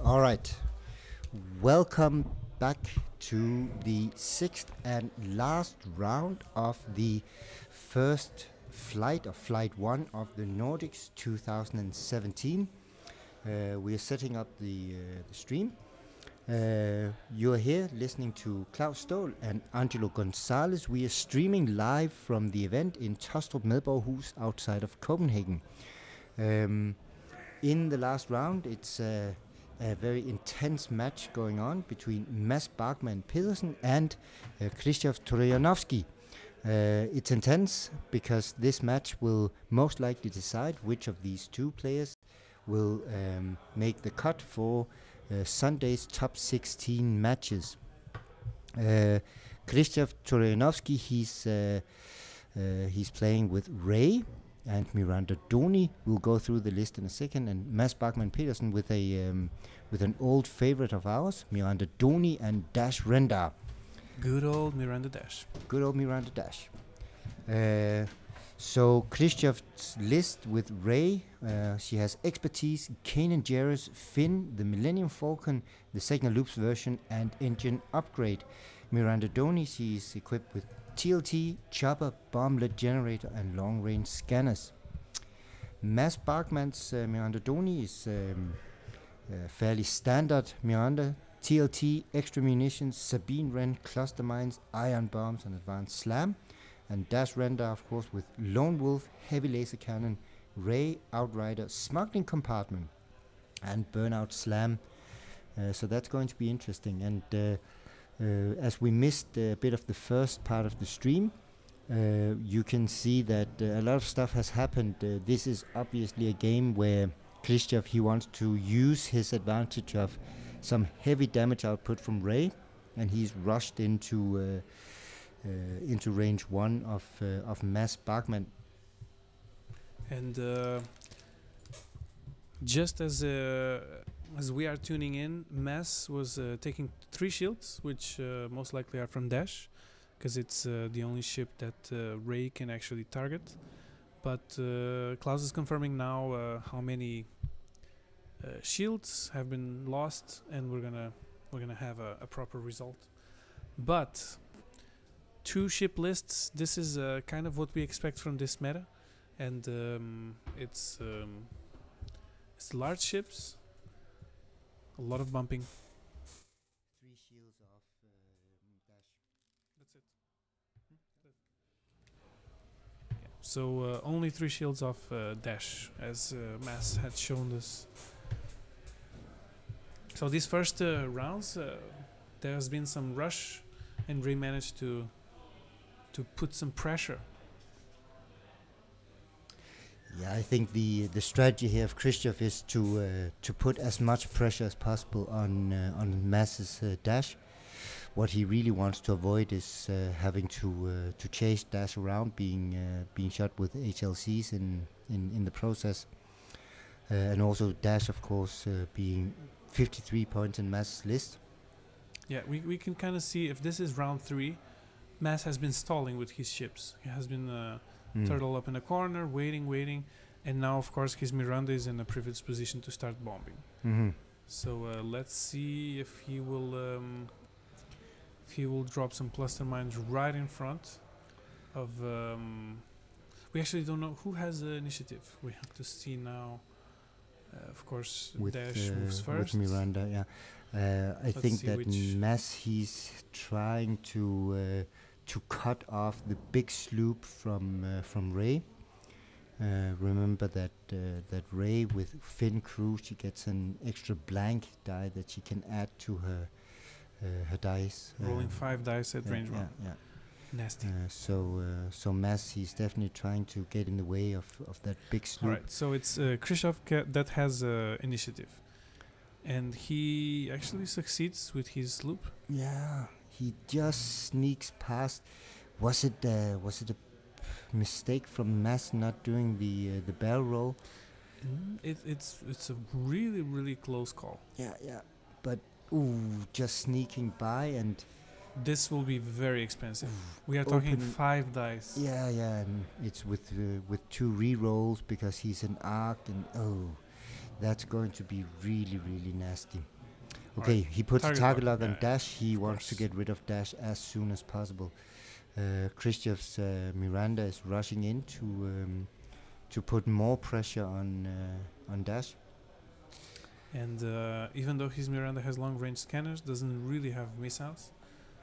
All right. Welcome back to the sixth and last round of the first flight of Flight 1 of the Nordics 2017. We are setting up the stream. You are here listening to Claus, Staal and Angelo Gonzalez. We are streaming live from the event in Taastrup Medborghus outside of Copenhagen. In the last round, it's a very intense match going on between Mads Bachmann Pedersen and Krzysztof Trojanowski. It's intense because this match will most likely decide which of these two players will make the cut for Sunday's top 16 matches. Krzysztof Trojanowski, he's playing with Ray and Miranda Doni. We'll go through the list in a second. And Mads Bachmann Pedersen with an old favorite of ours, Miranda Doni and Dash Rendar. Good old Miranda Dash. Good old Miranda Dash. So Krzysztof's list with Ray, she has expertise, Kanan Jarrus, Finn, the Millennium Falcon, the Signal Loops version, and engine upgrade. Miranda Doni, she's equipped with TLT, chopper, bomblet generator, and long-range scanners. Mads Bachmann's Miranda Doni is fairly standard Miranda. TLT, extra munitions, Sabine Wren, cluster mines, ion bombs, and advanced slam. And Dash Rendar, of course, with Lone Wolf, heavy laser cannon, Ray, Outrider, smuggling compartment, and burnout slam. So that's going to be interesting. And as we missed a bit of the first part of the stream, you can see that a lot of stuff has happened. This is obviously a game where Krzysztof, he wants to use his advantage of some heavy damage output from Ray, and he's rushed into range 1 of Mads Bachmann. And just as we are tuning in, Mads was taking 3 shields, which most likely are from Dash, because it's the only ship that Ray can actually target. But Claus is confirming now how many shields have been lost, and we're gonna have a proper result. But 2 ship lists, this is kind of what we expect from this meta, and it's large ships, a lot of bumping. 3 shields off Dash. That's it. Yeah. So only 3 shields off Dash, as Mads had shown us. So these first rounds, there has been some rush, and Ray managed to put some pressure. Yeah, I think the strategy here of Krzysztof is to put as much pressure as possible on Mads's Dash. What he really wants to avoid is having to chase Dash around, being shot with HLCs in the process, and also Dash, of course, being 53 points in Mads's list. Yeah, we can kind of see if this is round 3. Mads has been stalling with his ships. He has been turtle up in a corner, waiting, and now, of course, his Miranda is in a privileged position to start bombing. Mm-hmm. So let's see if he will drop some cluster mines right in front of. We actually don't know who has the initiative. We have to see now. Of course, with Dash moves first. With Miranda, yeah. I Let's think see that Mads, he's trying to cut off the big sloop from Ray. Remember that Ray with Finn crew, she gets an extra blank die that she can add to her dice. Rolling 5 dice at range 1. Yeah. Nasty. So Mads, he's definitely trying to get in the way of that big sloop. All right, so it's Krzysztof that has initiative, and he actually succeeds with his sloop. Yeah, he just sneaks past. Was it a mistake from Mads not doing the barrel roll? It's a really close call. Yeah, but just sneaking by, and this will be very expensive. We are talking 5 dice. Yeah, and it's with 2 re-rolls because he's an arc, and that's going to be really nasty. Okay, Alright. he puts a Target target lock, lock on yeah, Dash. He of wants to course. get rid of Dash as soon as possible. Khrushchev's Miranda is rushing in to put more pressure on Dash. And even though his Miranda has long-range scanners, doesn't really have missiles,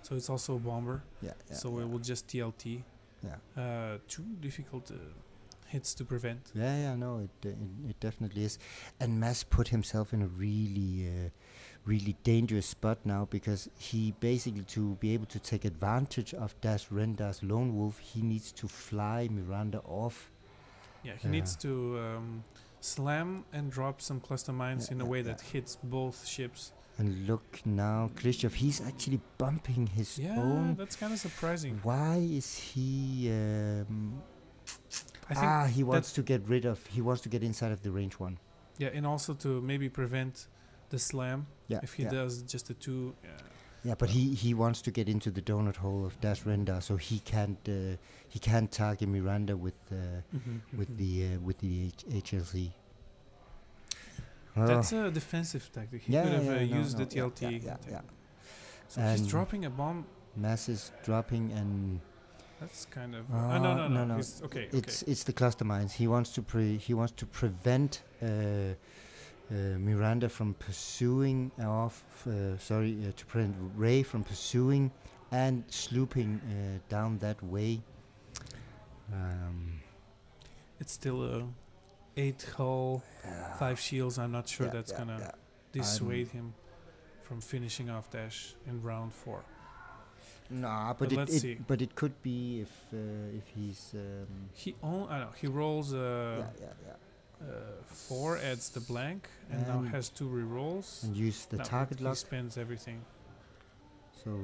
so it's also a bomber. Yeah, So it will just TLT. Yeah. Two difficult hits to prevent. Yeah, no, it definitely is. And Mass put himself in a really dangerous spot now, because he basically, to be able to take advantage of Dash Rendar's Lone Wolf, he needs to fly Miranda off. Yeah, he needs to slam and drop some cluster mines in a way that hits both ships. And look now, Khrushchev, he's actually bumping his own. Yeah, that's kind of surprising. Why is he? I think he wants to get rid of. He wants to get inside of the range one. Yeah, and also to maybe prevent the slam. Yeah. If he does just a two. Yeah, but he wants to get into the donut hole of Dash Rendar, so he can't target Miranda with the HLC. That's a defensive tactic. He could have used the TLT. Yeah. So he's dropping a bomb. Mass is dropping, and that's kind of no. He's, okay. It's the cluster mines. He wants to prevent Miranda from pursuing to prevent Ray from pursuing and slooping down that way. It's still a 8 hull, 5 shields. I'm not sure that's gonna dissuade him from finishing off Dash in round 4. Nah, but let's see. But it could be if he's. He rolls 4, adds the blank, and now has 2 rerolls. And use the target lock. He spends everything. So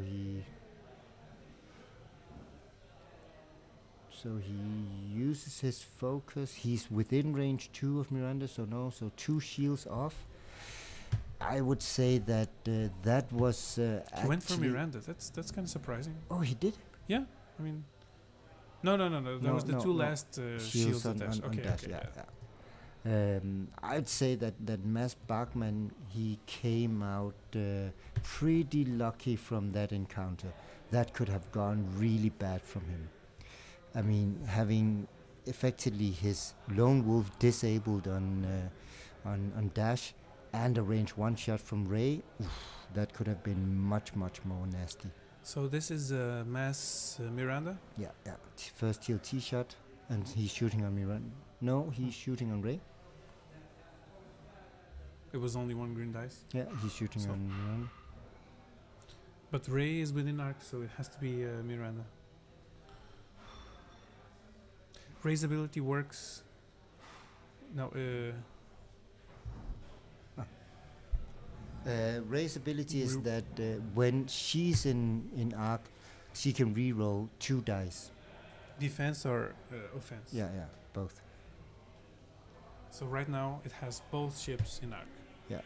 he uses his focus. He's within range 2 of Miranda, so 2 shields off. I would say that that was he went for Miranda. That's kind of surprising. Oh, he did? Yeah, I mean, no. That was the 2 last shields on Dash. I'd say that Mads Bachmann, he came out pretty lucky from that encounter. That could have gone really bad from him. I mean, having effectively his Lone Wolf disabled on Dash and a range 1 shot from Ray, that could have been much more nasty. So this is Mass Miranda? Yeah. First TLT shot, and he's shooting on Miranda. No, he's shooting on Ray. It was only 1 green dice. Yeah, he's shooting on Miranda. But Ray is within arc, so it has to be Miranda. Ray's ability works. No, Ray's ability is that when she's in arc, she can re-roll 2 dice. Defense or offense? Yeah, both. So right now it has both ships in arc. Yeah.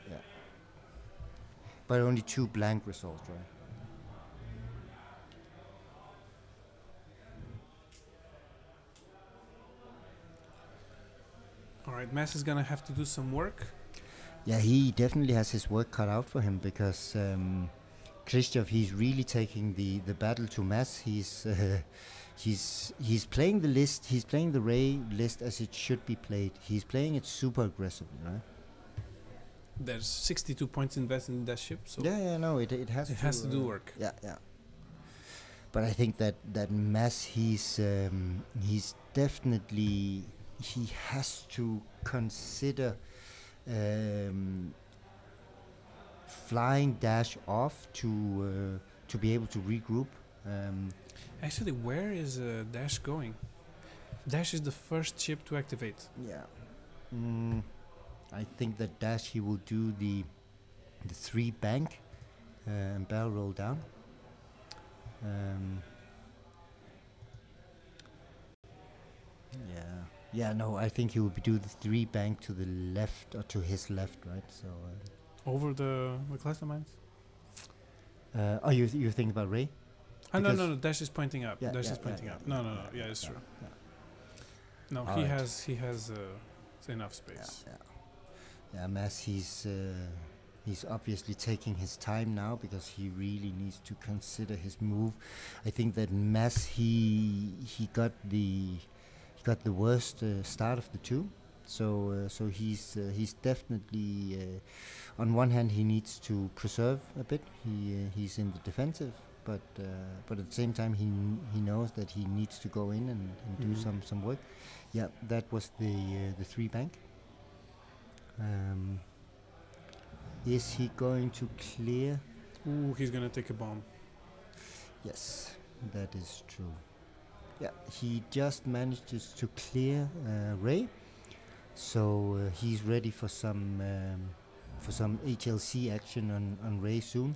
But only 2 blank results, right? Alright, Mass is gonna have to do some work. Yeah, he definitely has his work cut out for him, because Khrushchev, he's really taking the battle to Mass. He's playing the list. He's playing the Ray list as it should be played. He's playing it super aggressively, right? There's 62 points invested in that ship, so it has to do work. Yeah. But I think that Mass, he's definitely, he has to consider flying Dash off to be able to regroup. Actually, where is Dash going? Dash is the first ship to activate. Yeah. I think that Dash, he will do the 3 bank and barrel roll down. I think he will do the 3 bank to the left, or to his left, right? So over the cluster mines. You think about Ray? No. Dash is pointing up. Dash is pointing up. No. Yeah, it's true. No, he has enough space. Yeah, Mass, he's He's obviously taking his time now because he really needs to consider his move. I think that Mass he got the worst start of the two. So he's definitely on one hand he needs to preserve a bit. He's in the defensive, but at the same time he knows that he needs to go in and do some work. Yeah, that was the three bank. Is he going to clear? Ooh, he's gonna take a bomb. Yes, that is true. Yeah, he just manages to clear Ray, so he's ready for some HLC action on Ray soon.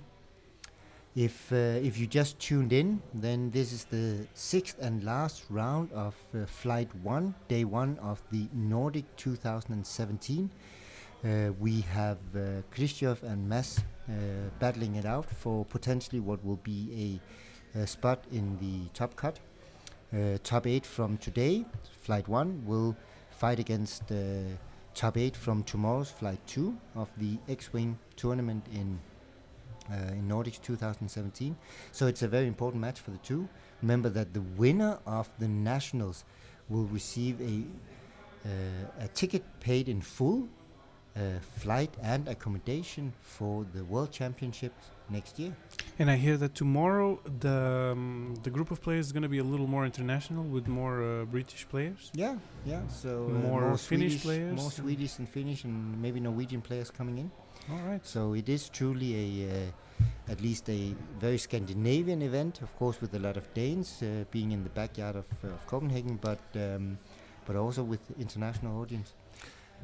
If you just tuned in, then this is the 6th and last round of Flight 1, Day 1 of the Nordic 2017. We have Krzysztof and Mads battling it out for potentially what will be a spot in the top cut. Top 8 from today, Flight 1, will fight against top 8 from tomorrow's Flight 2 of the X-Wing tournament in Nordics 2017. So it's a very important match for the two. Remember that the winner of the Nationals will receive a ticket paid in full, flight and accommodation for the World Championships next year. And I hear that tomorrow the group of players is going to be a little more international with more British players. Yeah. So more Swedish Finnish players, more Swedish and Finnish, and maybe Norwegian players coming in. All right. So it is truly at least a very Scandinavian event, of course, with a lot of Danes being in the backyard of Copenhagen, but also with international audience.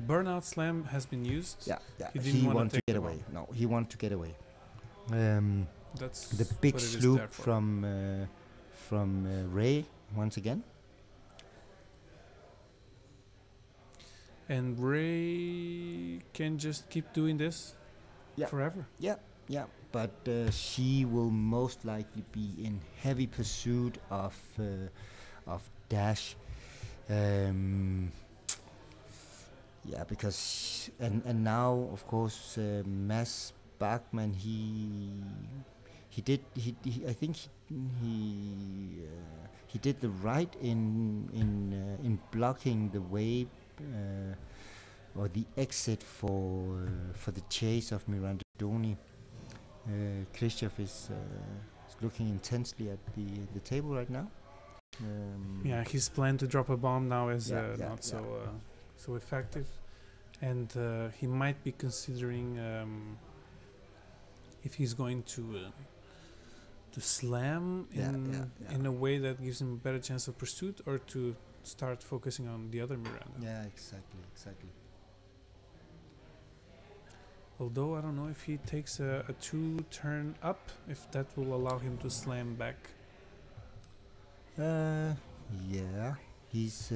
Burnout Slam has been used. Yeah. He wanted to get away. No, he wanted to get away. That's the big what it is there sloop for. from Ray once again. And Ray can just keep doing this forever. Yeah, but she will most likely be in heavy pursuit of Dash. Yeah, because and now of course Mads Bachmann he did the right in blocking the way or the exit for the chase of Miranda Doni. Krzysztof is looking intensely at the table right now. Yeah, his plan to drop a bomb now is not so effective, and he might be considering if he's going to slam in a way that gives him a better chance of pursuit, or to start focusing on the other Miranda. Yeah, exactly. Although I don't know if he takes a 2-turn up, if that will allow him to slam back. Yeah, he's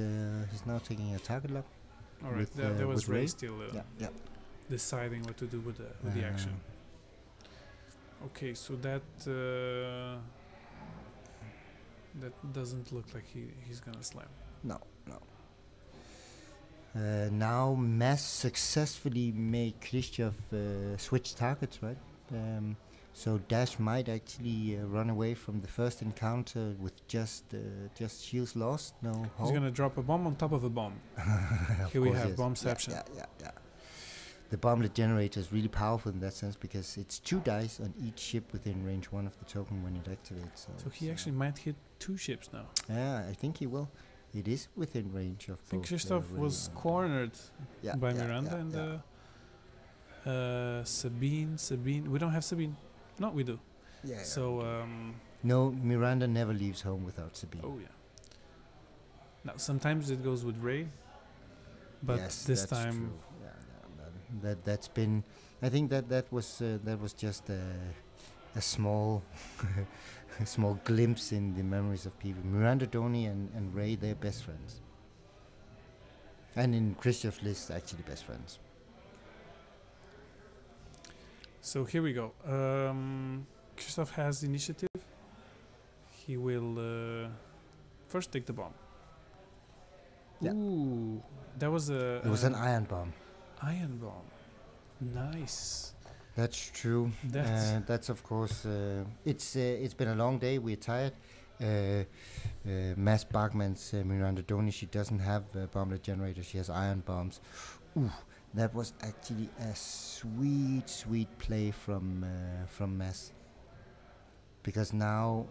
now taking a target lock. All right, there was Ray still deciding what to do with the action. Okay, so that doesn't look like he's gonna slam. No. Now Mads successfully made Krzysztof switch targets, right? So Dash might actually run away from the first encounter with just shields lost, no He's hope. gonna drop a bomb on top of a bomb. Here we have bombception. Yeah. The bomblet generator is really powerful in that sense because it's 2 dice on each ship within range 1 of the token when it activates. So he actually might hit 2 ships now. Yeah, I think he will. It is within range of. I think Krzysztof was cornered by Miranda and Sabine. We don't have Sabine. No, we do. Yeah. So no, Miranda never leaves home without Sabine. Oh yeah. Now sometimes it goes with Ray, but yes, this that's time. True. That's been. I think that was just a small a small glimpse in the memories of people. Miranda Doni and Ray, they're best friends. And in Krzysztof's list, actually best friends. So here we go. Krzysztof has initiative. He will first take the bomb. Yeah. Ooh, that was a. It was an iron bomb. Iron bomb. Nice. That's true. That's of course. It's been a long day. We're tired. Mass Bachmann's Miranda Doni. She doesn't have a bomblet generator. She has iron bombs. Ooh, that was actually a sweet play from Mass. Because now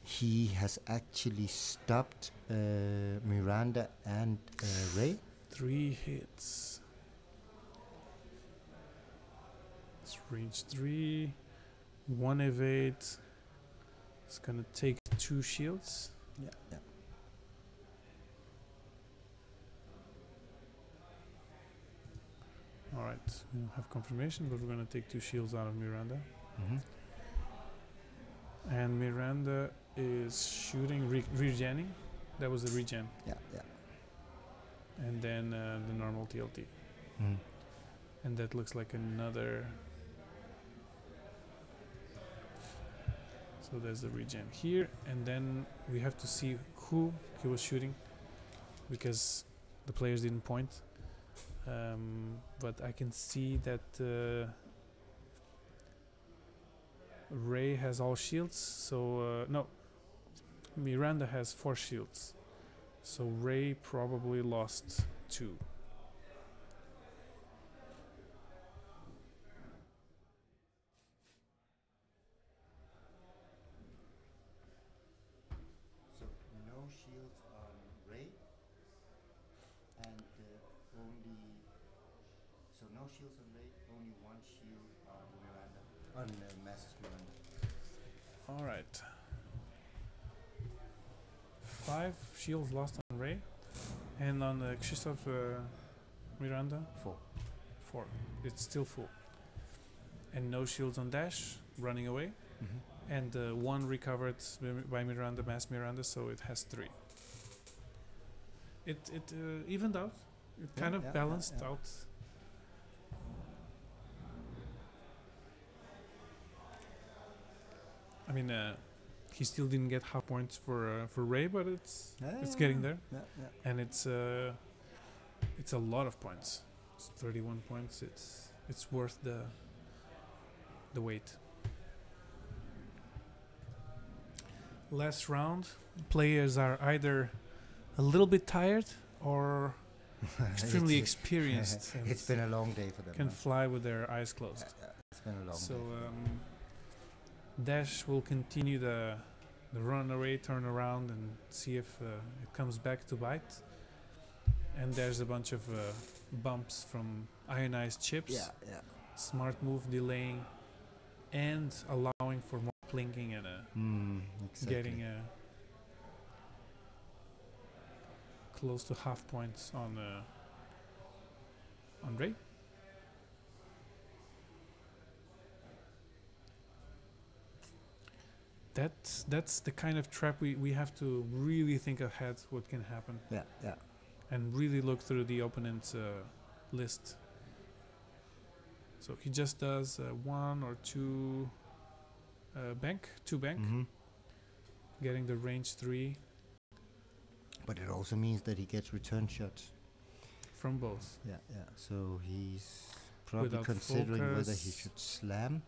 he has actually stopped Miranda and Ray. 3 hits. It's range 3. 1 evade. It's gonna take 2 shields. Yeah. Alright, we don't have confirmation, but we're gonna take 2 shields out of Miranda. Mm-hmm. And Miranda is shooting, regenning. That was the regen. Yeah. And then the normal TLT. Mm. And that looks like another. So there's the regen here. And then we have to see who he was shooting, because the players didn't point. But I can see that Ray has all shields. So no, Miranda has 4 shields. So Ray probably lost 2. So no shields on Ray, and only. So no shields on Ray, only 1 shield on Miranda. On Mass's Miranda. All right. 5 shields lost on Ray, and on Christoph Miranda 4. It's still full, and no shields on Dash, running away, and 1 recovered by Miranda, Mass Miranda, so it has 3. It evened out. It kind of balanced out. I mean, he still didn't get half points for Ray, but it's getting there, and it's a lot of points. It's 31 points. It's worth the wait. Last round, players are either a little bit tired or extremely experienced. It's been a long day for them. Can fly with their eyes closed. It's been a long So day. Dash will continue the run away, turn around, and see if it comes back to bite. And there's a bunch of bumps from ionized chips. Yeah. Smart move, delaying, and allowing for more plinking and exactly. getting close to half points on Ray. That's the kind of trap we have to really think ahead what can happen. Yeah. And really look through the opponent's list. So he just does 1 or 2 bank, getting the range 3 But it also means that he gets return shots. from both. Yeah. So he's probably Without considering whether he focus. should slam.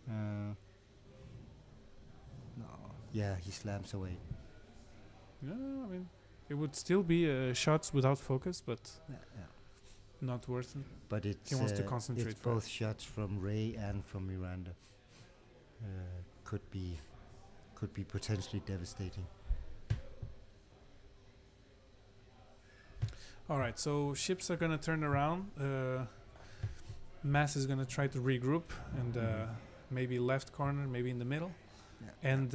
No. Yeah, he slams away. Yeah, I mean, it would still be shots without focus, but Yeah. not worth it. But it's He wants to concentrate It's both shots from Ray and from Miranda. Could be potentially devastating. All right, so ships are gonna turn around. Mass is gonna try to regroup and maybe left corner, maybe in the middle. Yeah. And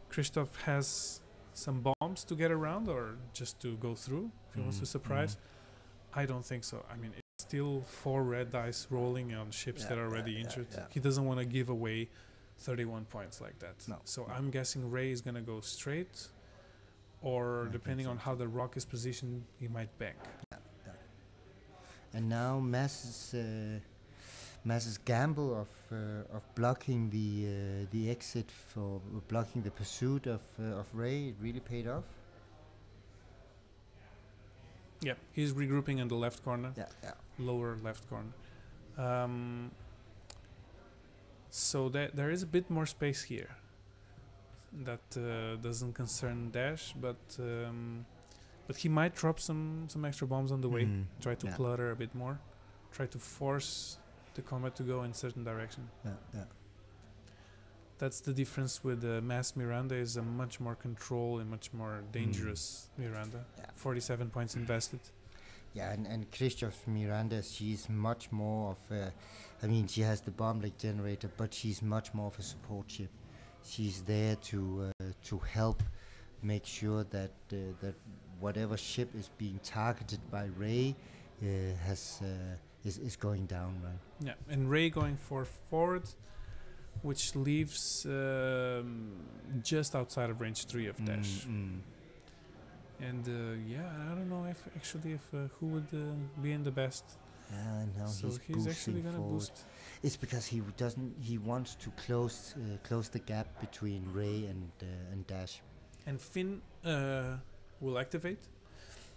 Christoph has some bombs to get around, or just to go through if he wants to surprise. I don't think so. I mean, it's still 4 red dice rolling on ships that are already injured. He doesn't want to give away 31 points like that. No. So I'm guessing Ray is gonna go straight, or I depending think on how the rock is positioned, he might bank. And now Mass's gamble of blocking the exit for blocking the pursuit of Ray, it really paid off. Yeah, he's regrouping in the left corner, Yeah. lower left corner. Um, so that there is a bit more space here. That doesn't concern Dash, but he might drop some extra bombs on the way. Try to clutter a bit more. Try to force the combat to go in certain direction. Yeah. That's the difference with Mass Miranda. Is a much more control and much more dangerous Miranda. Yeah. 47 points invested. Yeah, and Christoph Miranda, she's much more of a, I mean, she has the bomb-like generator, but she's much more of a support ship. She's there to help make sure that that whatever ship is being targeted by Ray is going down, right? Yeah, and Ray going forward, which leaves just outside of range 3 of Dash. And I don't know if who would be in the best. No, so he's actually gonna forward. boost. It's because he wants to close the gap between Ray and Dash. And Finn will activate.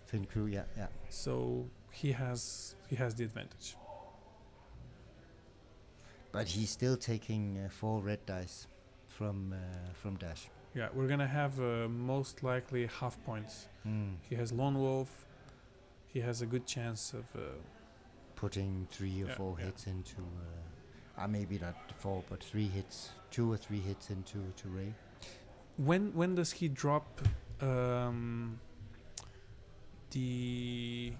Finn crew, yeah. So he has the advantage. But he's still taking 4 red dice from Dash. Yeah, we're gonna have most likely half points. He has Lone Wolf. He has a good chance of putting 3 or 4 hits into, maybe not 4, but 3 hits, 2 or 3 hits into Ray. When does he drop the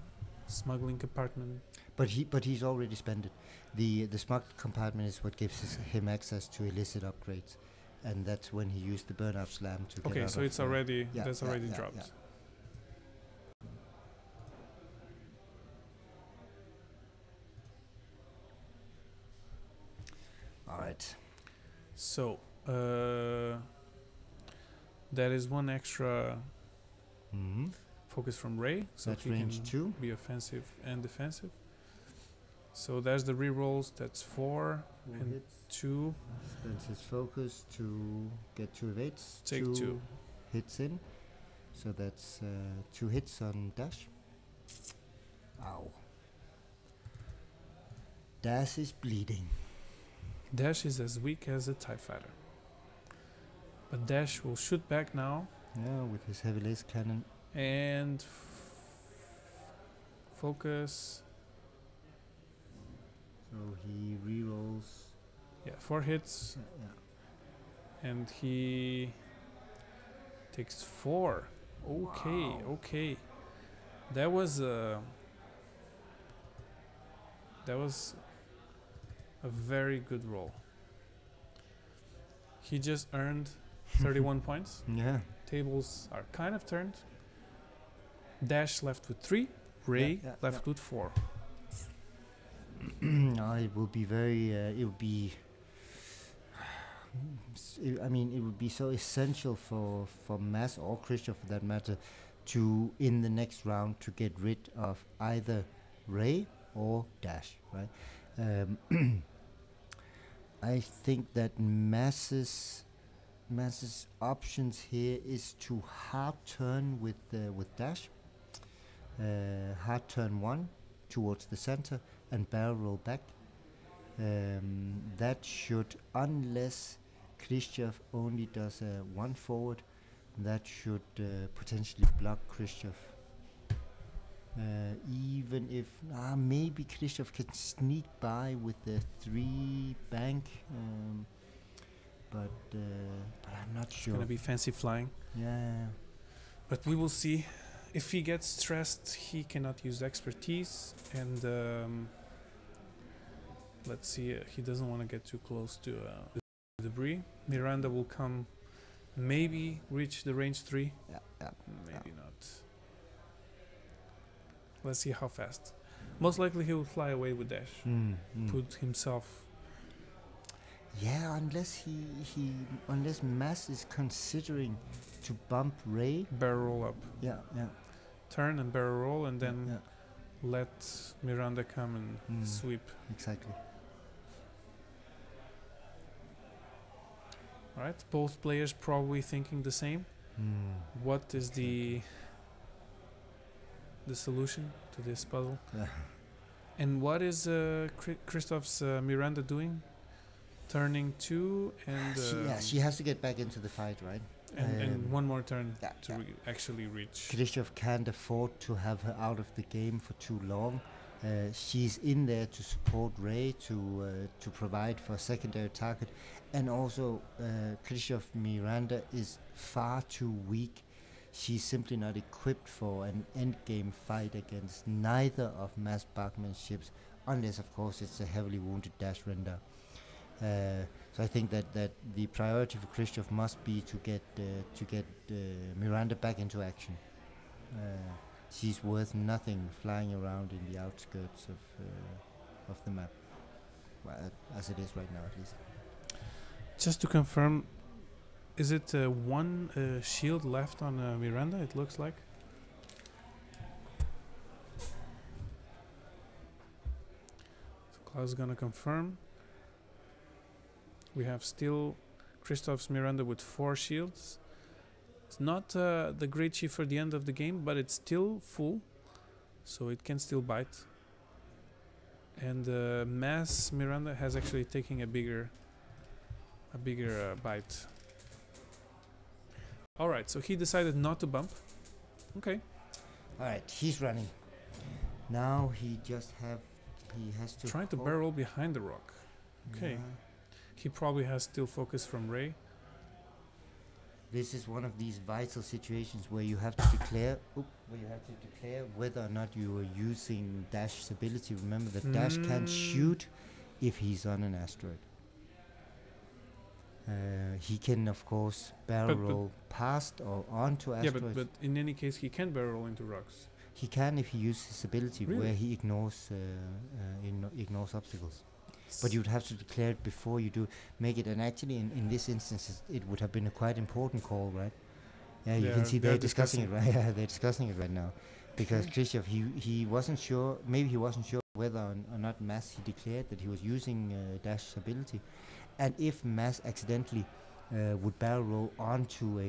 smuggling compartment? But he's already spent it. The smuggling compartment is what gives him access to illicit upgrades, and that's when he used the burnout slam to. Okay, so it's already dropped. Yeah. All right. So that is one extra focus from Ray, so that's he range can 2. Be offensive and defensive. So there's the rerolls. That's 4 and hits. 2. Spends his focus to get 2 evades. Take 2 hits in. So that's 2 hits on Dash. Ow. Dash is bleeding. Dash is as weak as a TIE fighter. But Dash will shoot back now. Yeah, with his heavy laser cannon. And focus. So he rerolls. Yeah, 4 hits. Yeah. And he takes 4. Okay. That was a very good roll. He just earned 31 points. Yeah. Tables are kind of turned. Dash left with 3. Ray left with 4. It will be very. It would be. I mean, it would be so essential for Mass or Christian, for that matter, to in the next round to get rid of either Ray or Dash, right? I think that Mass's options here is to hard turn with Dash, hard turn 1 towards the center and barrel roll back. That should, unless Khrushchev only does 1 forward, that should potentially block Khrushchev. Even if maybe Khrushchev can sneak by with the 3 bank, but I'm not sure. It's gonna be fancy flying. Yeah. But we will see. If he gets stressed, he cannot use expertise, and let's see. He doesn't want to get too close to debris. Miranda will come, maybe reach the range 3. Maybe not. Let's see how fast. Most likely he will fly away with Dash. Put himself. Yeah, unless Mass is considering to bump Ray. Barrel roll up. Yeah. Turn and barrel roll, and then let Miranda come and sweep. Exactly. Alright, both players probably thinking the same. What is the solution to this puzzle? And what is Christoph's Miranda doing? Turning 2 and she has to get back into the fight, right? and one more turn Yeah, to actually reach. Christoph can't afford to have her out of the game for too long. She's in there to support Ray, to provide for a secondary target, and also Christoph Miranda is far too weak. She's simply not equipped for an endgame fight against neither of Mads Bachmann's ships, unless of course it's a heavily wounded Dash Render. So I think that the priority for Christoph must be to get Miranda back into action. She's worth nothing flying around in the outskirts of the map, well, as it is right now at least. Just to confirm, is it one shield left on Miranda? It looks like. So Claus is gonna confirm. We have still Christoph's Miranda with 4 shields. It's not the great shield for the end of the game, but it's still full, so it can still bite. And Mass Miranda has actually taken a bigger bite. All right, so he decided not to bump. Okay. All right, he's running. Now he has to Trying to barrel behind the rock. Okay. Yeah. He probably has still focus from Ray. This is one of these vital situations where you have to declare whether or not you are using Dash's ability. Remember that Dash can shoot if he's on an asteroid. He can, of course, barrel roll past or onto asteroids. Yeah, but in any case, he can barrel roll into rocks. He can if he uses his ability, Really? where he ignores obstacles. But you would have to declare it before you do make it. And actually, in this instance, it would have been a quite important call, right? Yeah, you can see they're discussing it, right? Yeah, they're discussing it right now. Because Christoph, he wasn't sure, maybe he wasn't sure whether or not Mass, he declared that he was using Dash's ability. And if Mass accidentally would barrel roll onto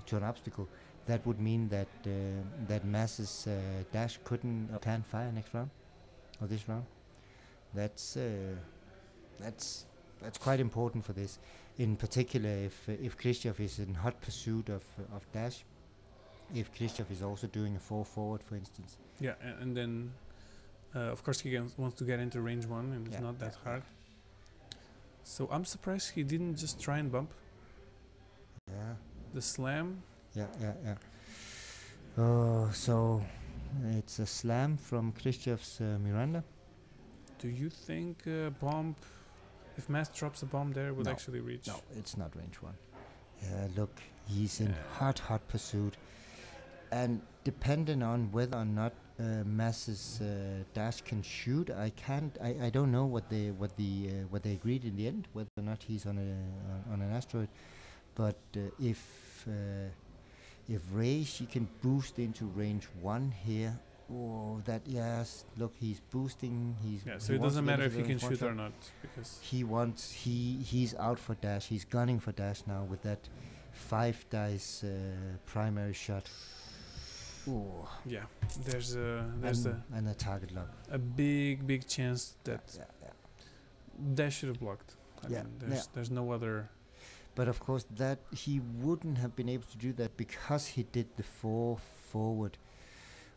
to an obstacle, that would mean that Mass's Dash can't fire next round, or this round. That's quite important for this. In particular, if Christoph is in hot pursuit of Dash, if Christoph is also doing a 4 forward, for instance. Yeah, and then of course he wants to get into range 1, and it's not that hard. So I'm surprised he didn't just try and bump. Yeah. The slam. Yeah. Oh, so it's a slam from Christoph's Miranda. Do you think bomb, if Mass drops a bomb there, would actually reach? No, it's not range 1. Look, he's in hot pursuit, and depending on whether or not Mass's Dash can shoot, I don't know what they agreed in the end, whether or not he's on an asteroid. But if Ray, she can boost into range 1 here. Oh, look, he's boosting. So it doesn't matter if he can shoot or not, because he's out for Dash. He's gunning for Dash now with that 5 dice primary shot. Oh. Yeah, there's and a target lock. A big chance that Dash should have blocked. I mean, there's no other. But of course, that he wouldn't have been able to do that because he did the 4 forward.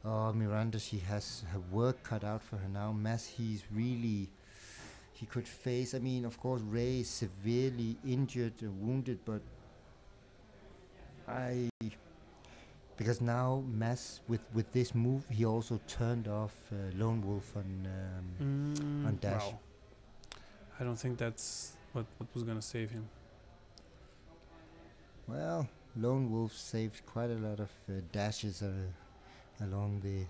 Oh, Miranda, she has her work cut out for her now. Mass, he could face. I mean, of course, Ray is severely injured and wounded, but because now Mass, with this move, he also turned off Lone Wolf on Dash. Wow. I don't think that's what was gonna save him. Well, Lone Wolf saved quite a lot of dashes along the.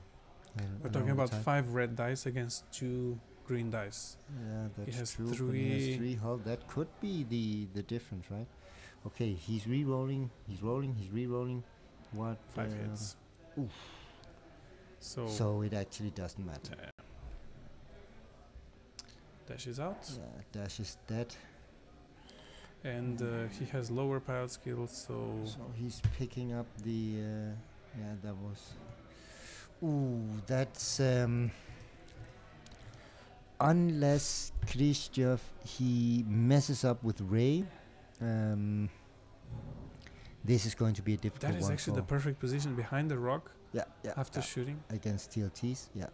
We're talking about 5 red dice against 2 green dice. Yeah, that's he has true. 3. But he has 3 hull. That could be the difference, right? Okay, he's re-rolling. He's rolling. He's re-rolling. What? 5 hits. Oof. So it actually doesn't matter. Dash is out. Yeah, Dash is dead. And he has lower pilot skills, so he's picking up the. That was. Ooh, that's. unless Khrushchev he messes up with Ray, this is going to be a difficult one. That is actually the perfect position behind the rock after shooting. Against TLTs, yeah.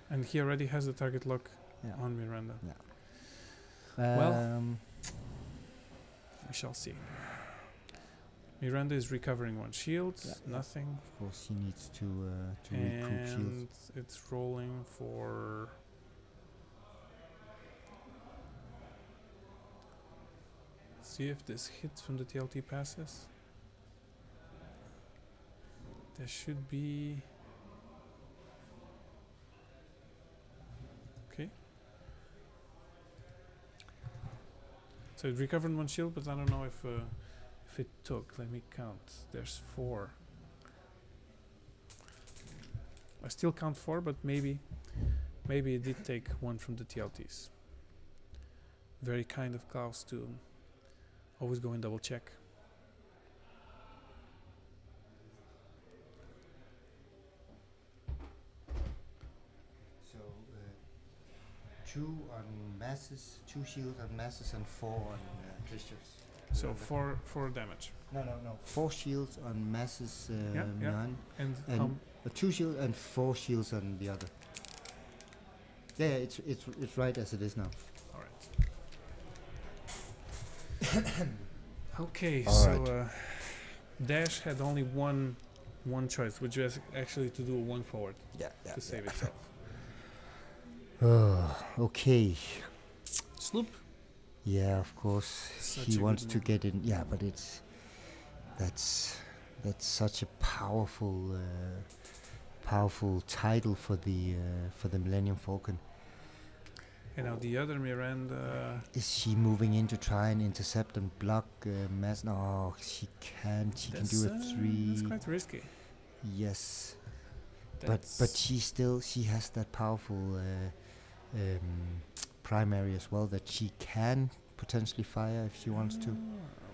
And he already has the target lock on Miranda. Yeah. Well, we shall see. Miranda is recovering one shield, nothing. Of course, he needs to recoup shields. And it's rolling for... See if this hit from the TLT passes. There should be... Okay. So it recovered one shield, but I don't know if it took. Let me count. There's 4. I still count 4, but maybe it did take one from the TLTs. Very kind of Claus to always go and double check. So 2 on masses, 2 shields on masses, and 4 on Khrushchevs. So 4 damage. No. 4 shields on masses, Milan, And 2 shields and 4 shields on the other. Yeah, it's right as it is now. all right. Okay, All so right. Dash had only one choice, which was actually to do a 1 forward to save itself. Okay. Sloop. Yeah, of course. Such He a wants good to move. get in. Yeah, but that's such a powerful title for the Millennium Falcon. And now the other Miranda. Is she moving in to try and intercept and block Mass? No, she can't. She can do a 3. That's quite risky. Yes, but she has that powerful primary as well that she can potentially fire if she wants to.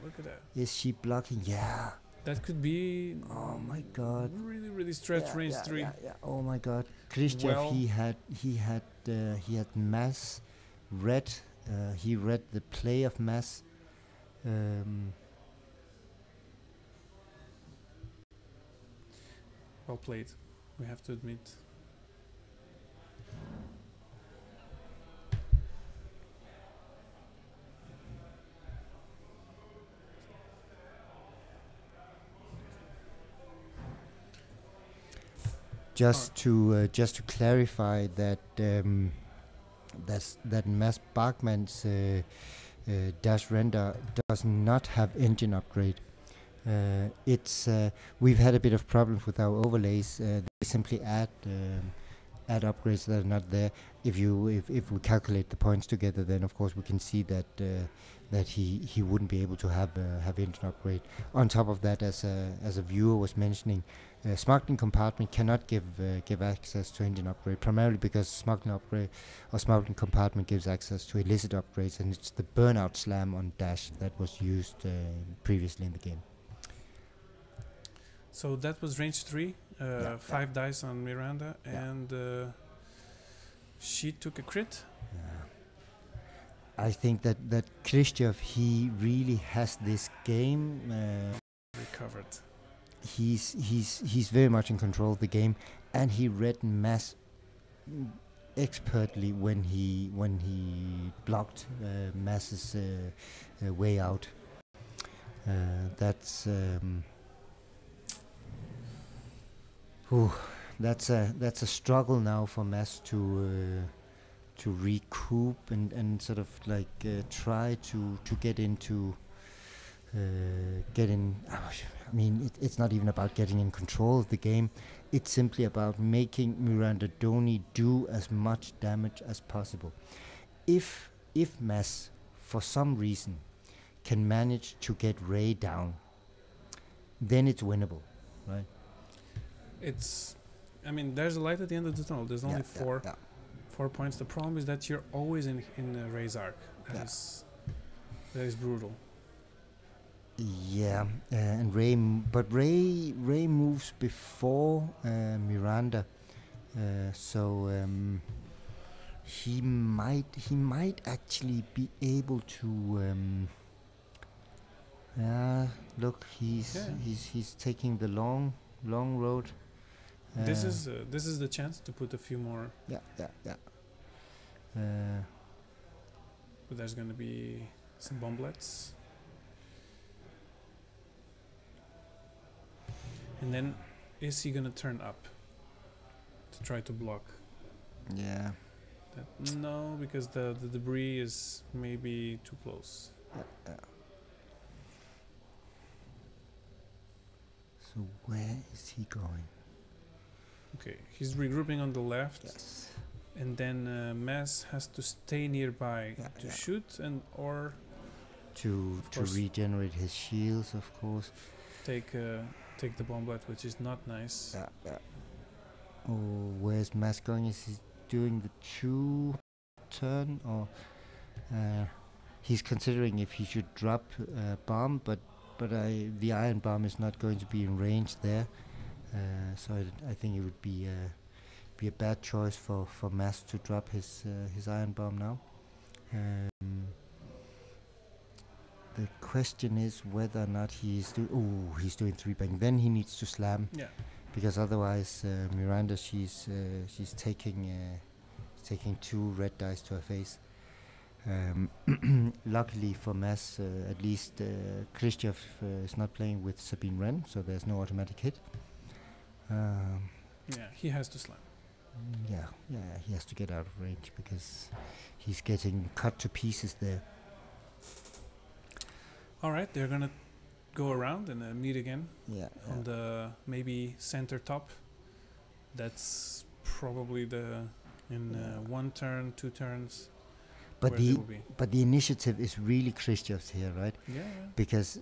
Look at that. Is she blocking? Yeah. That could be. Oh my God. Really, really stretched range 3. Yeah. Oh my God. Khrushchev, Well- he had mass read. He read the play of mass. Well played, we have to admit. Just to clarify that that Mass Bachmann's dash render does not have engine upgrade. It's we've had a bit of problems with our overlays. They simply add upgrades that are not there. If we calculate the points together, then of course we can see that that he wouldn't be able to have engine upgrade. On top of that, as a viewer was mentioning, smuggling compartment cannot give access to engine upgrade, primarily because smuggling compartment gives access to illicit upgrades, and it's the burnout slam on dash that was used previously in the game. So that was range 3, 5 dice on Miranda, and she took a crit. I think that Khrushchev, he really has this game. Recovered. He's very much in control of the game, and he read mass expertly when he blocked Mass's way out. That's a struggle now for Mass to recoup and sort of like try to get into I mean, it's not even about getting in control of the game. It's simply about making Miranda Doni do as much damage as possible. If Mass, for some reason, can manage to get Ray down, then it's winnable, right? I mean, there's a light at the end of the tunnel. There's only 4 points. The problem is that you're always in Ray's arc. That is brutal. Yeah, and Ray moves before Miranda, so he might actually be able to. Look, he's taking the long road. This is the chance to put a few more. Yeah. But there's gonna be some bomblets. And then, is he gonna turn up to try to block? Yeah. No, because the debris is maybe too close. Yeah. So where is he going? Okay, he's regrouping on the left. Yes. And then Mass has to stay nearby to shoot and or to regenerate his shields, of course. Take the bomblet, which is not nice. Yeah. Oh, where's Mass going? Is he doing the 2 turn, or he's considering if he should drop bomb, but the iron bomb is not going to be in range there, so I think it would be a bad choice for Mass to drop his iron bomb now. The question is whether or not he's doing 3 bang. Then he needs to slam. Yeah. Because otherwise, Miranda, she's taking 2 red dice to her face. Luckily for Mass, at least Khrushchev is not playing with Sabine Wren, so there's no automatic hit. He has to slam. Yeah, he has to get out of range because he's getting cut to pieces there. All right, they're gonna go around and meet again. Yeah. On the maybe center top. That's probably in 1 turn, 2 turns. But the initiative is really Khrushchev's here, right? Yeah. Because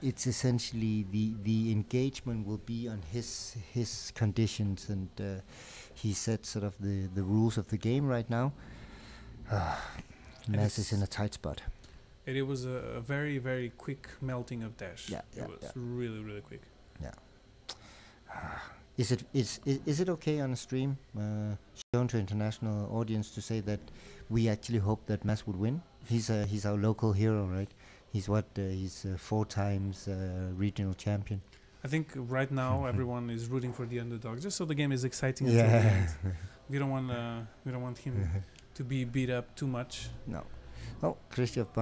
it's essentially the engagement will be on his conditions, and he sets sort of the rules of the game right now. Mass is in a tight spot. It was a very, very quick melting of dash. It was really, really quick. Yeah. Is it okay on a stream shown to international audience to say that we actually hope that Mass would win? He's our local hero, right? He's 4 times regional champion. I think right now everyone is rooting for the underdog, just so the game is exciting until the end. We don't want him to be beat up too much. No. Oh, Khrushchev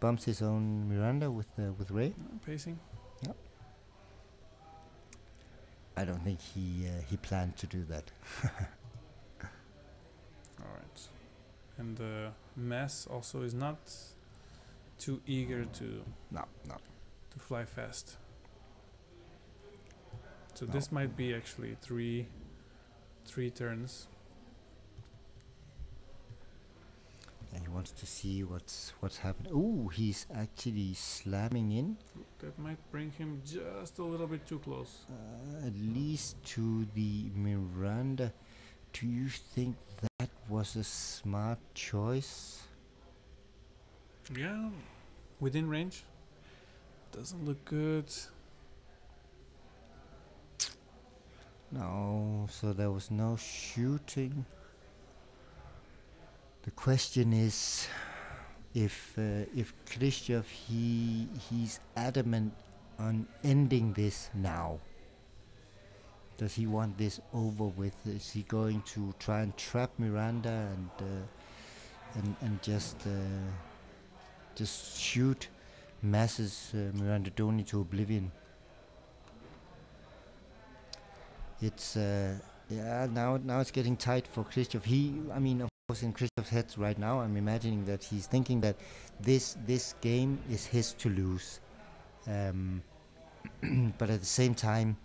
bumps his own Miranda with Ray. Pacing. Yeah. I don't think he planned to do that. All right. And Mass also is not too eager to fly fast. So this might be actually three turns. And he wants to see what's happening. Oh, he's actually slamming in. That might bring him just a little bit too close. At least to the Miranda. Do you think that was a smart choice? Yeah, within range. Doesn't look good. No, so there was no shooting. The question is, if Khrushchev he's adamant on ending this now. Does he want this over with? Is he going to try and trap Miranda and just shoot Mass's Miranda Doni to oblivion? It's now it's getting tight for Khrushchev. Of course, in Khrushchev's head right now, I'm imagining that he's thinking that this game is his to lose. But at the same time,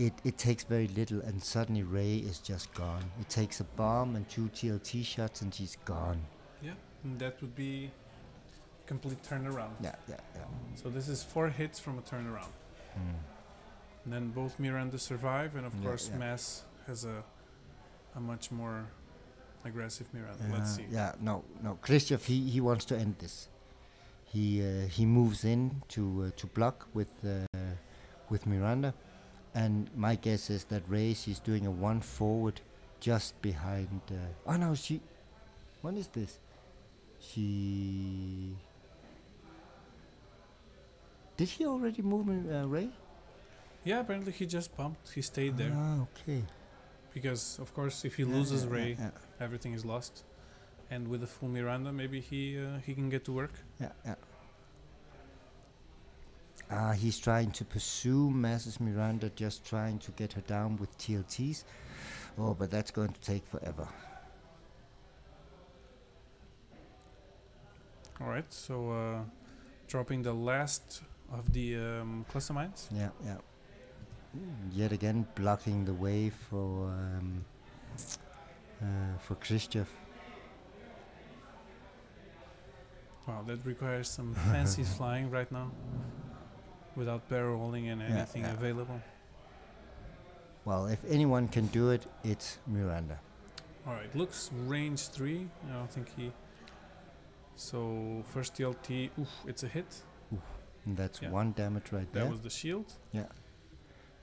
it takes very little, and suddenly Ray is just gone. It takes a bomb and 2 TLT shots, and she's gone. Yeah, and that would be complete turnaround. Yeah. So this is 4 hits from a turnaround. And then both Miranda survive, and of course Mass has a much more aggressive Miranda. Let's see. No. Khrushchev, he wants to end this. He moves in to block with Miranda, and my guess is that Ray, she's doing a 1 forward just behind. Oh no, she. What is this? She. Did he already move Ray? Yeah, apparently he just bumped. He stayed there Ah, okay. because, of course, if he Yeah, loses yeah, Ray, yeah, everything is lost. And with a full Miranda, maybe he can get to work. yeah, yeah. He's trying to pursue Masses Miranda, just trying to get her down with TLTs. Oh, but that's going to take forever. All right, so dropping the last of the cluster mines. Yeah, yeah. Yet again, blocking the way for Khrushchev. Wow, that requires some fancy flying right now, without barrel rolling and anything available. Well, if anyone can do it, it's Miranda. All right, looks range 3. I don't think he. So first TLT, oof, it's a hit. And that's 1 damage right there. That was the shield. Yeah.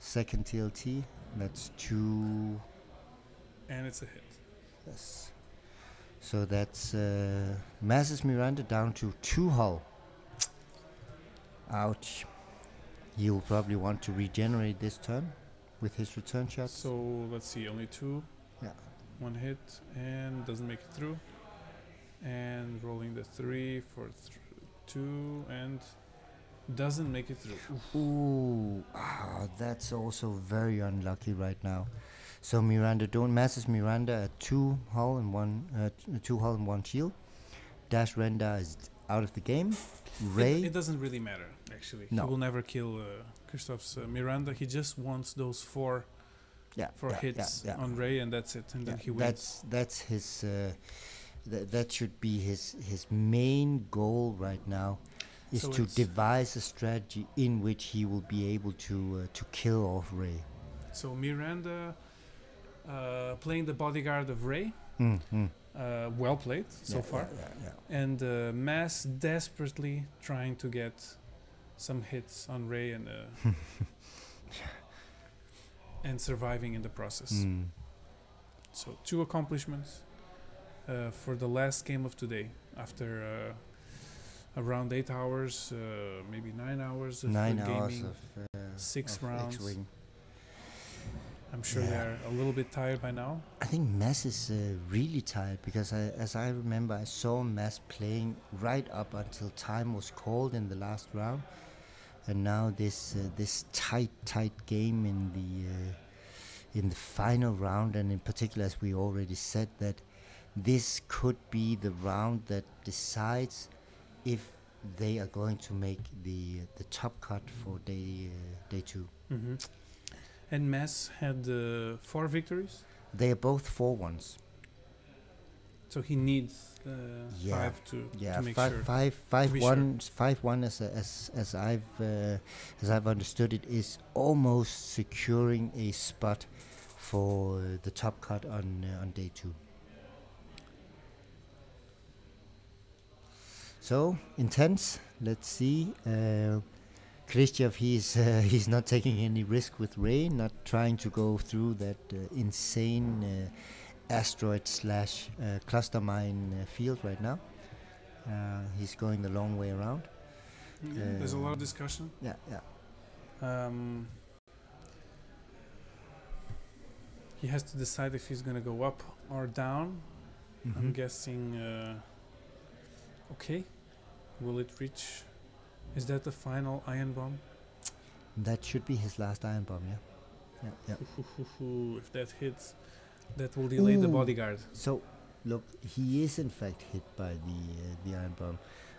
Second TLT, that's 2. And it's a hit. Yes. So that's Masses Miranda down to 2 hull. Ouch. He'll probably want to regenerate this turn with his return shots. So let's see, only 2. Yeah. 1 hit and doesn't make it through. And rolling the 3 for 2 and doesn't make it through. Oof. Ooh, that's also very unlucky right now. So Miranda don't Masses Miranda at 2 hull and 1 shield. Dash Renda is out of the game. Ray. It doesn't really matter actually. No. He will never kill Christoph's Miranda. He just wants those 4 hits on Ray, and that's it. And then he wins. That's his. That should be his main goal right now, is So to it's devise a strategy in which he will be able to kill off Ray. So Miranda playing the bodyguard of Ray. Well played so far. And Mass desperately trying to get some hits on Ray and and surviving in the process. So 2 accomplishments for the last game of today. After around 8 hours, maybe 9 hours of 9 hours gaming, of 6 of rounds. X-Wing. I'm sure they are a little bit tired by now. I think Mass is really tired because as I remember, I saw Mass playing right up until time was called in the last round, and now this tight game in the final round, and in particular, as we already said, that this could be the round that decides if they are going to make the top cut for day 2. Mm-hmm. And Mass had 4 victories. They are both 4-1s. So he needs 5 to make sure. 5-1 as I've understood it is almost securing a spot for the top cut on day 2. So intense. Let's see. Khrushchev, he's not taking any risk with Ray, not trying to go through that insane asteroid / cluster mine field right now. He's going the long way around. There's a lot of discussion. He has to decide if he's going to go up or down. I'm guessing, okay, will it reach? Is that the final iron bomb? That should be his last iron bomb, yeah. If that hits, that will delay the bodyguard. So, look, he is in fact hit by the iron bomb.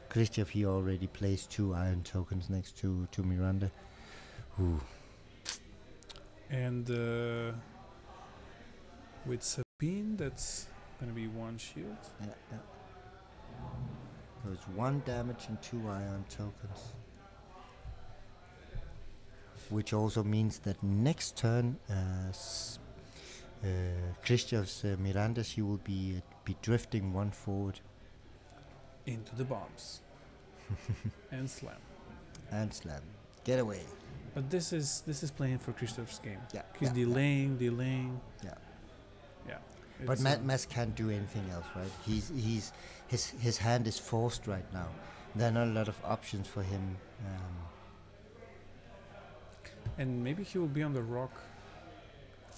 Khrushchev, he already placed 2 iron tokens next to Miranda. Ooh. And with Sabine, that's gonna be 1 shield. Yeah. There's 1 damage and 2 iron tokens. Which also means that next turn, Khrushchev's Miranda, she will be drifting 1 forward. Into the bombs. And slam. And slam. Get away. But this is playing for Khrushchev's game. Yeah. He's delaying. Yeah. But It's, Mass can't do anything else, right? His hand is forced right now. There are not a lot of options for him. and maybe he will be on the rock,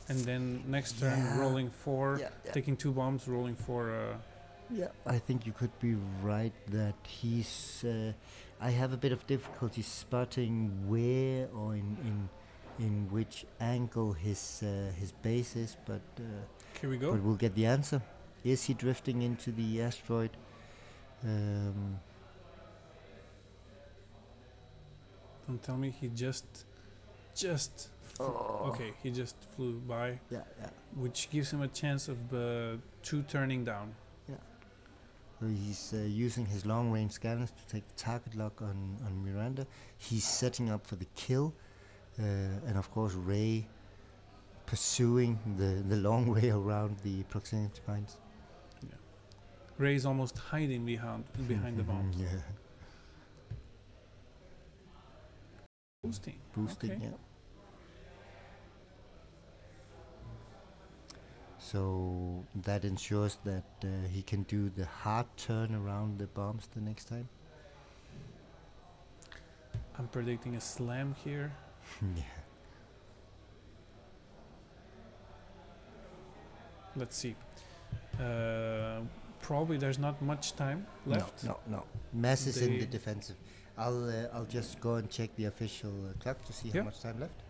and then next turn Yeah. rolling 4, Yeah, yeah. taking 2 bombs, rolling 4. Yeah, I think you could be right that he's. I have a bit of difficulty spotting where or in which angle his base is, but Here we go. we'll get the answer. Is he drifting into the asteroid? Don't tell me he just okay, he just flew by, Yeah, yeah. which gives him a chance of 2 turning down. So he's using his long-range scanners to take the target lock on Miranda. He's setting up for the kill, and of course Ray pursuing the long way around the proximity mines. Ray's almost hiding behind the bombs. Yeah, Boosting. boosting. Okay. Yeah. So that ensures that he can do the hard turn around the bombs the next time. I'm predicting a slam here. Yeah. Let's see. Probably there's not much time left. No. Mass is in the They- defensive. I'll just go and check the official clock to see Yeah. how much time left.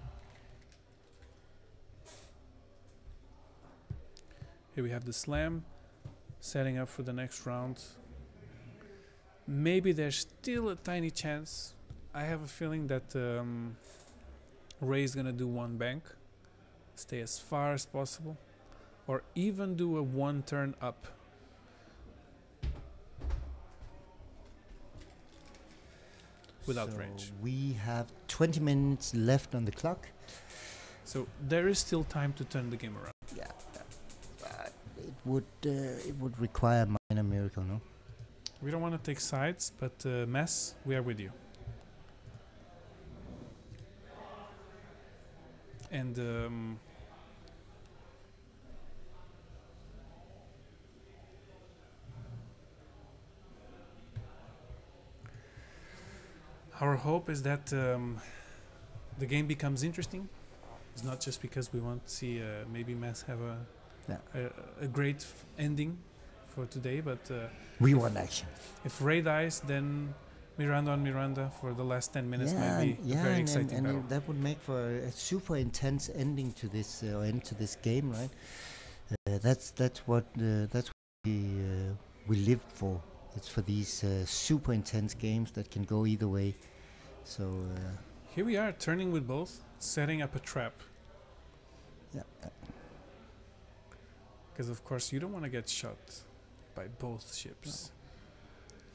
Here we have the slam, setting up for the next round. Maybe there's still a tiny chance. I have a feeling that Ray's gonna do 1 bank, stay as far as possible, or even do a 1 turn up. Without So range. we have 20 minutes left on the clock. So there is still time to turn the game around. Yeah. It would require a minor miracle, no? We don't want to take sides, but Mess, we are with you. And our hope is that the game becomes interesting. It's not just because we want to see maybe Mess have a great ending for today, but We want action. if Ray dies, then Miranda on Miranda for the last 10 minutes might be a very and exciting battle. that would make for a super intense ending to this or end to this game, right? That's what we live for. It's for these super intense games that can go either way. So Here we are, turning with both, setting up a trap. yeah. Because of course you don't want to get shot by both ships.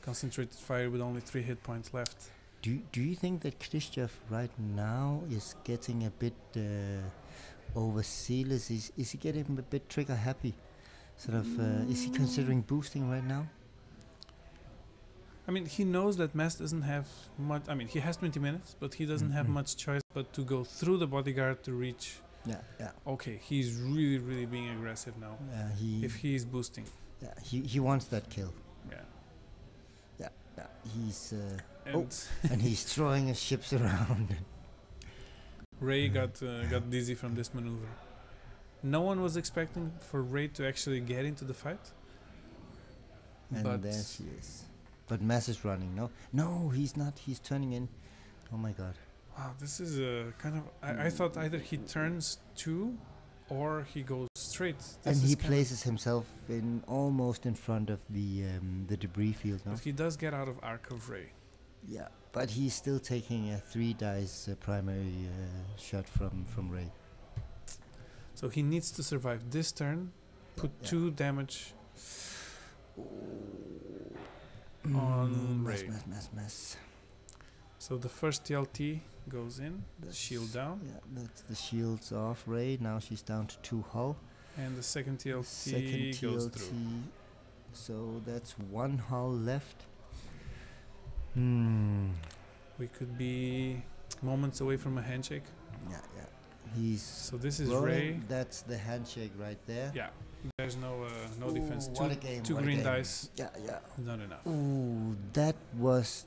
Concentrated fire with only 3 hit points left. Do you think that Khrushchev right now is getting a bit overzealous? Is he getting a bit trigger happy? Sort of is he considering boosting right now? I mean, he knows that Mess doesn't have much. I mean, he has 20 minutes, but he doesn't have much choice but to go through the bodyguard to reach. Yeah. Okay, he's really being aggressive now. If he's boosting. He wants that kill. Yeah. Yeah. He's And and he's throwing his ships around. Ray got dizzy from this maneuver. No one was expecting for Ray to actually get into the fight. And But- there she is. But Mass is running. No, he's not. He's turning in. Oh my god. Wow, this is a kind of. I thought either he turns 2 or he goes straight. And This he is kind places himself in almost in front of the debris field. No. But he does get out of arc of Ray. Yeah, but he's still taking a 3 dice primary shot from Ray. So he needs to survive this turn, put Yeah. 2 damage on Ray. Mass. So the first TLT goes in, That's- shield down, Yeah, that's the shields off Ray. Now she's down to 2 hull. and the second TLT Second goes TLT. through. So that's 1 hull left. We could be moments away from a handshake. Yeah. He's So this is rolling. Ray. That's the handshake right there. Yeah, there's no defense. What a game! Two what a green game. dice. Yeah, yeah. Not enough. Ooh, that was.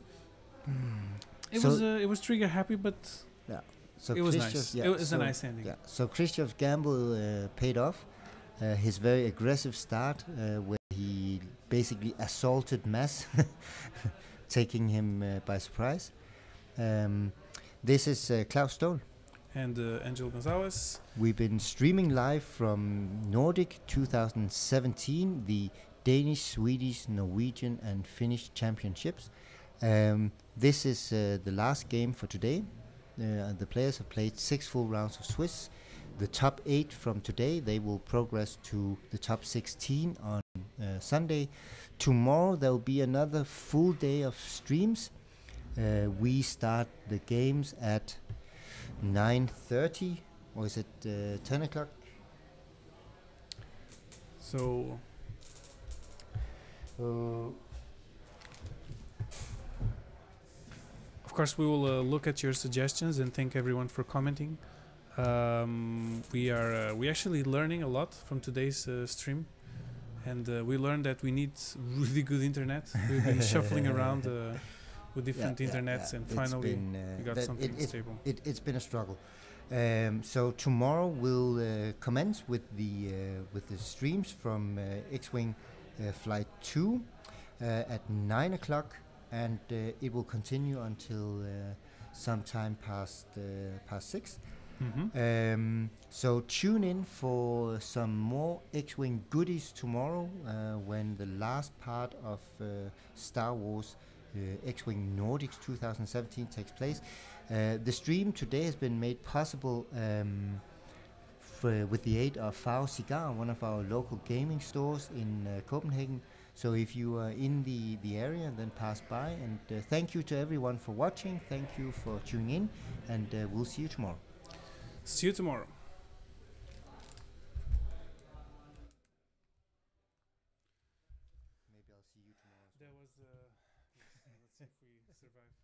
It So- was trigger happy, but So it was Christoph- nice. yeah, It was so- a nice ending. Yeah. So Christoph's gamble paid off. His very aggressive start, where he basically assaulted Mass, taking him by surprise. This is Claus Staal. And Angelo Gonzalez. We've been streaming live from Nordic 2017, the Danish, Swedish, Norwegian, and Finnish championships. This is the last game for today. The players have played 6 full rounds of Swiss. The top 8 from today, they will progress to the top 16 on Sunday. Tomorrow there will be another full day of streams. We start the games at 9:30, or is it 10 o'clock? So of course we will look at your suggestions and thank everyone for commenting. We actually learning a lot from today's stream, and we learned that we need really good internet. We've been shuffling around with different internets, and It's finally been, we got that something stable. It's been a struggle. So tomorrow we'll commence with the streams from X-Wing Flight 2 at 9 o'clock, and it will continue until sometime past 6. So tune in for some more X-Wing goodies tomorrow when the last part of Star Wars X-Wing Nordics 2017 takes place. The stream today has been made possible with the aid of Fao Cigar, one of our local gaming stores in Copenhagen. So if you are in the area, then pass by. And thank you to everyone for watching. Thank you for tuning in, and we'll see you tomorrow. See you tomorrow. Maybe I'll see you tomorrow. That was let's see if we survive.